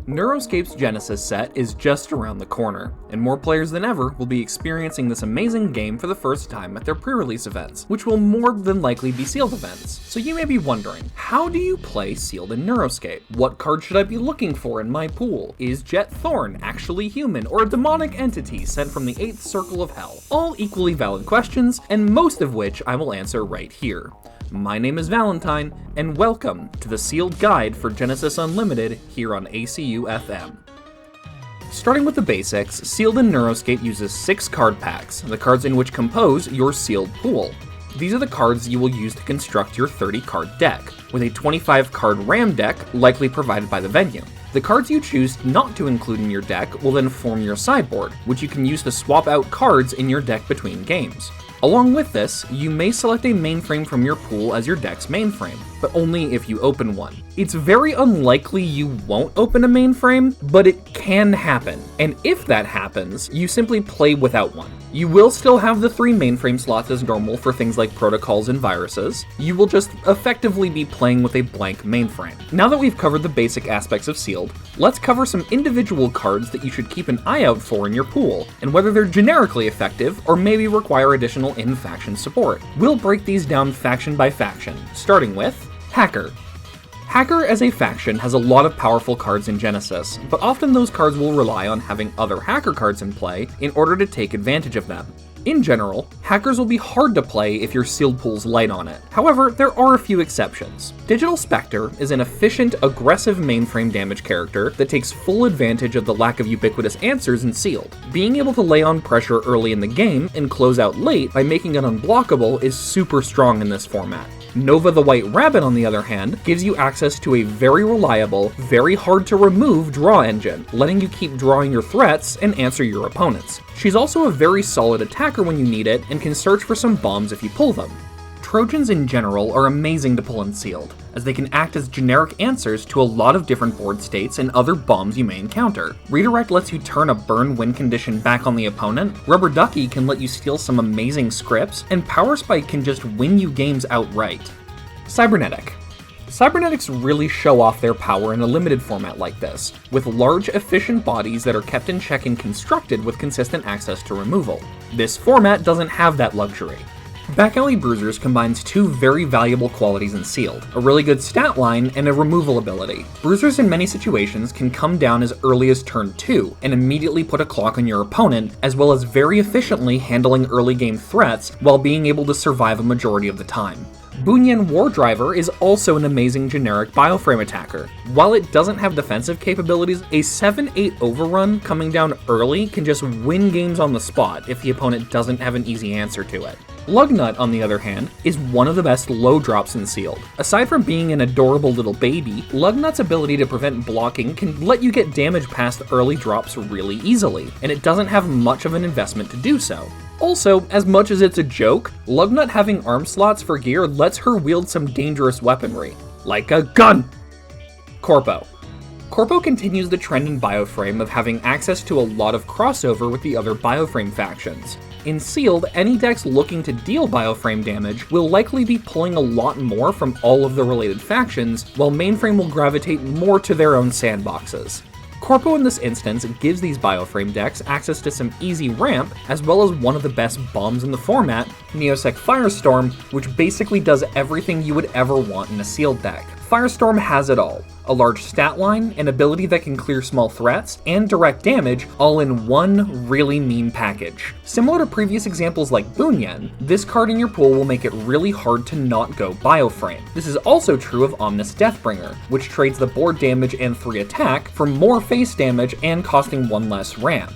Neuroscape's Genesis set is just around the corner, and more players than ever will be experiencing this amazing game for the first time at their pre-release events, which will more than likely be sealed events. So you may be wondering, how do you play sealed in Neuroscape? What card should I be looking for in my pool? Is Jet Thorn actually human or a demonic entity sent from the 8th circle of hell? All equally valid questions, and most of which I will answer right here. My name is Valentyne, and welcome to the sealed guide for Genesis Unlimited here on ACU FM. Starting with the basics, Sealed in Neuroscape uses 6 card packs, the cards in which compose your sealed pool. These are the cards you will use to construct your 30-card deck, with a 25-card RAM deck likely provided by the venue. The cards you choose not to include in your deck will then form your sideboard, which you can use to swap out cards in your deck between games. Along with this, you may select a mainframe from your pool as your deck's mainframe, but only if you open one. It's very unlikely you won't open a mainframe, but it can happen, and if that happens, you simply play without one. You will still have the 3 mainframe slots as normal for things like protocols and viruses. You will just effectively be playing with a blank mainframe. Now that we've covered the basic aspects of Sealed, let's cover some individual cards that you should keep an eye out for in your pool, and whether they're generically effective or maybe require additional in-faction support. We'll break these down faction by faction, starting with Hacker. Hacker as a faction has a lot of powerful cards in Genesis, but often those cards will rely on having other Hacker cards in play in order to take advantage of them. In general, Hackers will be hard to play if your sealed pool's light on it. However, there are a few exceptions. Digital Spectre is an efficient, aggressive mainframe damage character that takes full advantage of the lack of ubiquitous answers in Sealed. Being able to lay on pressure early in the game and close out late by making it unblockable is super strong in this format. Nova the White Rabbit, on the other hand, gives you access to a very reliable, very hard to remove draw engine, letting you keep drawing your threats and answer your opponents. She's also a very solid attacker when you need it and can search for some bombs if you pull them. Trojans in general are amazing to pull in Sealed, as they can act as generic answers to a lot of different board states and other bombs you may encounter. Redirect lets you turn a burn win condition back on the opponent, Rubber Ducky can let you steal some amazing scripts, and Power Spike can just win you games outright. Cybernetic. Cybernetics really show off their power in a limited format like this, with large, efficient bodies that are kept in check and constructed with consistent access to removal. This format doesn't have that luxury. Back Alley Bruisers combines 2 very valuable qualities in Sealed, a really good stat line and a removal ability. Bruisers in many situations can come down as early as turn 2 and immediately put a clock on your opponent, as well as very efficiently handling early game threats while being able to survive a majority of the time. Bunyan War Driver is also an amazing generic bioframe attacker. While it doesn't have defensive capabilities, a 7-8 overrun coming down early can just win games on the spot if the opponent doesn't have an easy answer to it. Lugnut, on the other hand, is one of the best low drops in Sealed. Aside from being an adorable little baby, Lugnut's ability to prevent blocking can let you get damage past early drops really easily, and it doesn't have much of an investment to do so. Also, as much as it's a joke, Lugnut having arm slots for gear lets her wield some dangerous weaponry, like a gun! Corpo. Corpo continues the trend in Bioframe of having access to a lot of crossover with the other Bioframe factions. In Sealed, any decks looking to deal Bioframe damage will likely be pulling a lot more from all of the related factions, while Mainframe will gravitate more to their own sandboxes. Corpo in this instance gives these Bioframe decks access to some easy ramp, as well as one of the best bombs in the format, Neosec Firestorm, which basically does everything you would ever want in a Sealed deck. Firestorm has it all. A large stat line, an ability that can clear small threats, and direct damage, all in one really mean package. Similar to previous examples like Bunyan, this card in your pool will make it really hard to not go Bioframe. This is also true of Omnis Deathbringer, which trades the board damage and 3 attack for more face damage and costing 1 less RAM.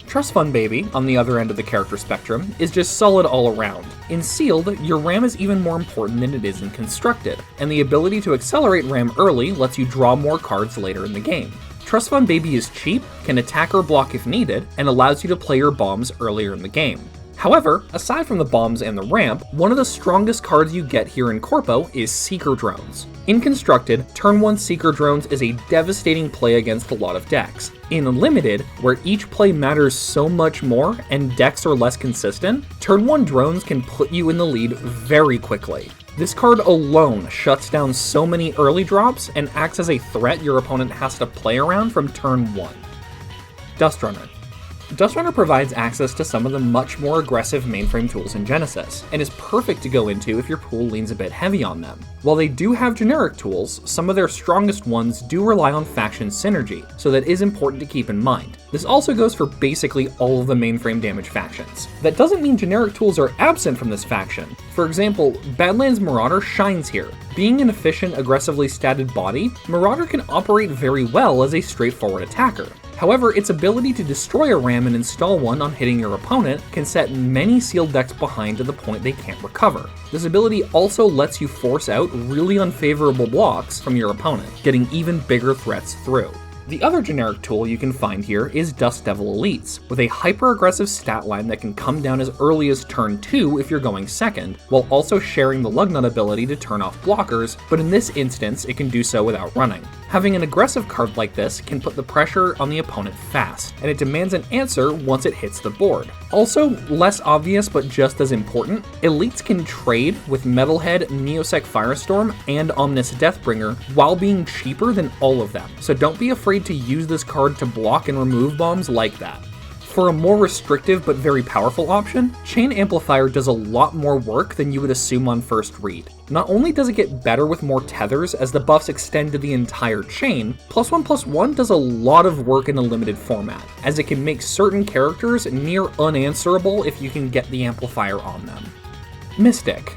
Trust Fund Baby, on the other end of the character spectrum, is just solid all around. In Sealed, your RAM is even more important than it is in Constructed, and the ability to accelerate RAM early lets you draw more cards later in the game. Trust Fund Baby is cheap, can attack or block if needed, and allows you to play your bombs earlier in the game. However, aside from the bombs and the ramp, one of the strongest cards you get here in Corpo is Seeker Drones. In Constructed, turn 1 Seeker Drones is a devastating play against a lot of decks. In Limited, where each play matters so much more and decks are less consistent, turn 1 drones can put you in the lead very quickly. This card alone shuts down so many early drops and acts as a threat your opponent has to play around from turn 1. Dustrunner. Dustrunner provides access to some of the much more aggressive mainframe tools in Genesis, and is perfect to go into if your pool leans a bit heavy on them. While they do have generic tools, some of their strongest ones do rely on faction synergy, so that is important to keep in mind. This also goes for basically all of the mainframe damage factions. That doesn't mean generic tools are absent from this faction. For example, Badlands Marauder shines here. Being an efficient, aggressively statted body, Marauder can operate very well as a straightforward attacker. However, its ability to destroy a ram and install one on hitting your opponent can set many sealed decks behind to the point they can't recover. This ability also lets you force out really unfavorable blocks from your opponent, getting even bigger threats through. The other generic tool you can find here is Dust Devil Elites, with a hyper-aggressive stat line that can come down as early as turn 2 if you're going second, while also sharing the Lugnut ability to turn off blockers, but in this instance it can do so without running. Having an aggressive card like this can put the pressure on the opponent fast, and it demands an answer once it hits the board. Also, less obvious but just as important, Elites can trade with Metalhead, Neosec Firestorm, and Omnis Deathbringer while being cheaper than all of them, so don't be afraid to use this card to block and remove bombs like that. For a more restrictive but very powerful option, Chain Amplifier does a lot more work than you would assume on first read. Not only does it get better with more tethers as the buffs extend to the entire chain, +1/+1 does a lot of work in a limited format, as it can make certain characters near unanswerable if you can get the amplifier on them. Mystic.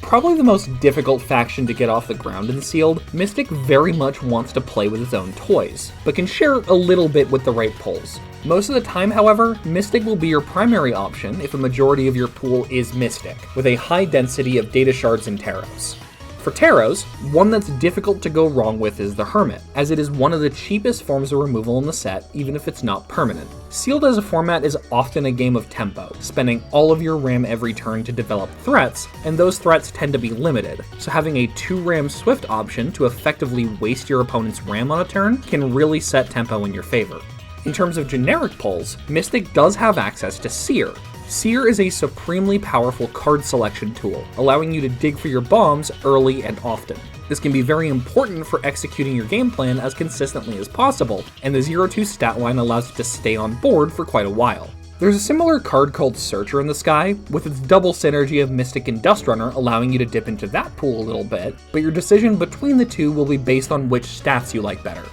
Probably the most difficult faction to get off the ground in Sealed, Mystic very much wants to play with its own toys, but can share a little bit with the right pulls. Most of the time, however, Mystic will be your primary option if a majority of your pool is Mystic, with a high density of data shards and Taros. For Taros, one that's difficult to go wrong with is the Hermit, as it is one of the cheapest forms of removal in the set, even if it's not permanent. Sealed as a format is often a game of tempo, spending all of your RAM every turn to develop threats, and those threats tend to be limited, so having a 2 RAM Swift option to effectively waste your opponent's RAM on a turn can really set tempo in your favor. In terms of generic pulls, Mystic does have access to Seer. Seer is a supremely powerful card selection tool, allowing you to dig for your bombs early and often. This can be very important for executing your game plan as consistently as possible, and the 0-2 stat line allows it to stay on board for quite a while. There's a similar card called Searcher in the sky, with its double synergy of Mystic and Dustrunner allowing you to dip into that pool a little bit, but your decision between the two will be based on which stats you like better.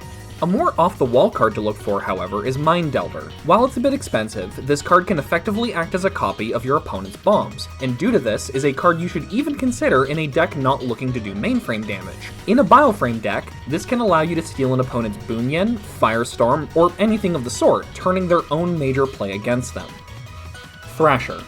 A more off-the-wall card to look for, however, is Mind Delver. While it's a bit expensive, this card can effectively act as a copy of your opponent's bombs, and due to this, is a card you should even consider in a deck not looking to do mainframe damage. In a Bioframe deck, this can allow you to steal an opponent's Boonyen, Firestorm, or anything of the sort, turning their own major play against them. Thrasher.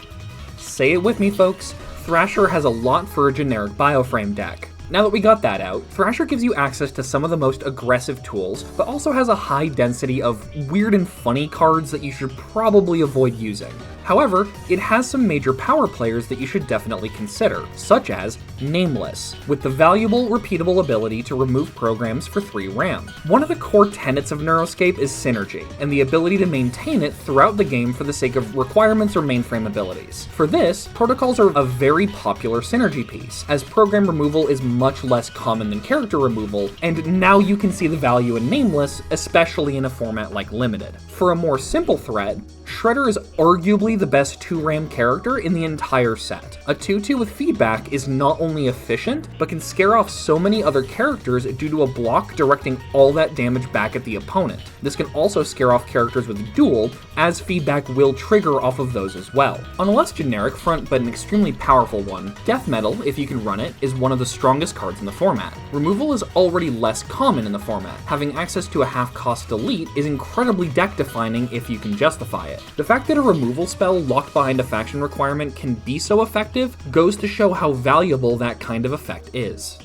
Say it with me, folks, Thrasher has a lot for a generic Bioframe deck. Now that we got that out, Thrasher gives you access to some of the most aggressive tools, but also has a high density of weird and funny cards that you should probably avoid using. However, it has some major power players that you should definitely consider, such as Nameless, with the valuable, repeatable ability to remove programs for 3 RAM. One of the core tenets of Neuroscape is synergy, and the ability to maintain it throughout the game for the sake of requirements or mainframe abilities. For this, protocols are a very popular synergy piece, as program removal is much less common than character removal, and now you can see the value in Nameless, especially in a format like Limited. For a more simple threat, Shredder is arguably the best 2 RAM character in the entire set. A 2/2 with feedback is not only efficient, but can scare off so many other characters due to a block directing all that damage back at the opponent. This can also scare off characters with duel, as feedback will trigger off of those as well. On a less generic front, but an extremely powerful one, Death Metal, if you can run it, is one of the strongest cards in the format. Removal is already less common in the format. Having access to a half-cost delete is incredibly deck-defining if you can justify it. The fact that a removal spell locked behind a faction requirement can be so effective goes to show how valuable that kind of effect is.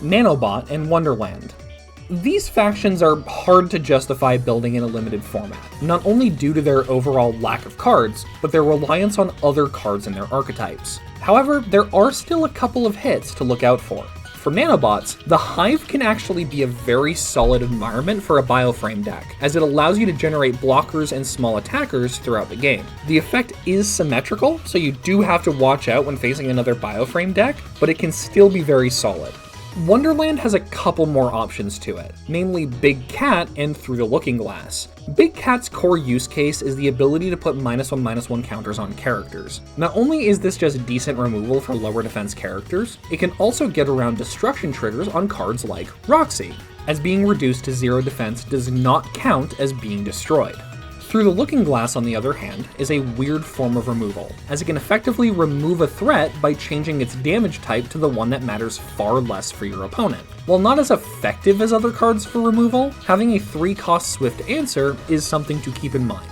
Nanobot and Wonderland. These factions are hard to justify building in a limited format, not only due to their overall lack of cards, but their reliance on other cards in their archetypes. However, there are still a couple of hits to look out for. For nanobots, the Hive can actually be a very solid environment for a bioframe deck, as it allows you to generate blockers and small attackers throughout the game. The effect is symmetrical, so you do have to watch out when facing another bioframe deck, but it can still be very solid. Wonderland has a couple more options to it, namely Big Cat and Through the Looking Glass. Big Cat's core use case is the ability to put -1/-1 counters on characters. Not only is this just decent removal for lower defense characters, it can also get around destruction triggers on cards like Roxy, as being reduced to 0 defense does not count as being destroyed. Through the Looking Glass, on the other hand, is a weird form of removal, as it can effectively remove a threat by changing its damage type to the one that matters far less for your opponent. While not as effective as other cards for removal, having a 3-cost swift answer is something to keep in mind.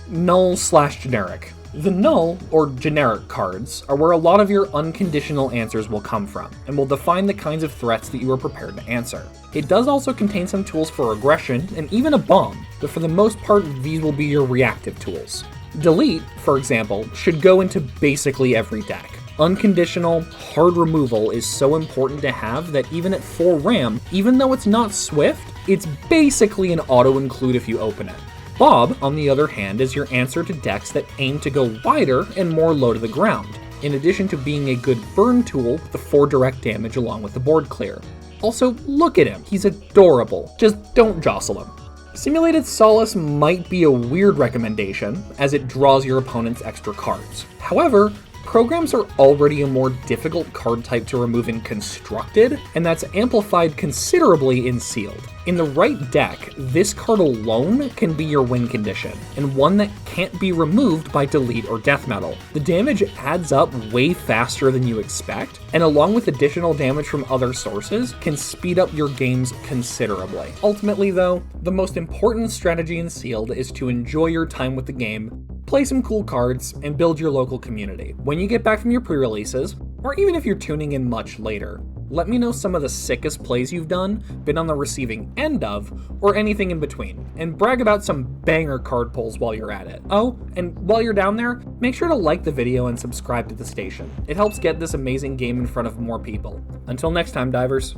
Null/generic. The null, or generic cards, are where a lot of your unconditional answers will come from, and will define the kinds of threats that you are prepared to answer. It does also contain some tools for aggression, and even a bomb, but for the most part, these will be your reactive tools. Delete, for example, should go into basically every deck. Unconditional, hard removal is so important to have that even at 4 RAM, even though it's not swift, it's basically an auto-include if you open it. Bob, on the other hand, is your answer to decks that aim to go wider and more low to the ground, in addition to being a good burn tool with the 4 direct damage along with the board clear. Also, look at him, he's adorable, just don't jostle him. Simulated Solace might be a weird recommendation, as it draws your opponent's extra cards. However, programs are already a more difficult card type to remove in Constructed, and that's amplified considerably in Sealed. In the right deck, this card alone can be your win condition, and one that can't be removed by Delete or Death Metal. The damage adds up way faster than you expect, and along with additional damage from other sources, can speed up your games considerably. Ultimately though, the most important strategy in Sealed is to enjoy your time with the game, play some cool cards, and build your local community. When you get back from your pre-releases, or even if you're tuning in much later, let me know some of the sickest plays you've done, been on the receiving end of, or anything in between, and brag about some banger card pulls while you're at it. Oh, and while you're down there, make sure to like the video and subscribe to the station. It helps get this amazing game in front of more people. Until next time, divers.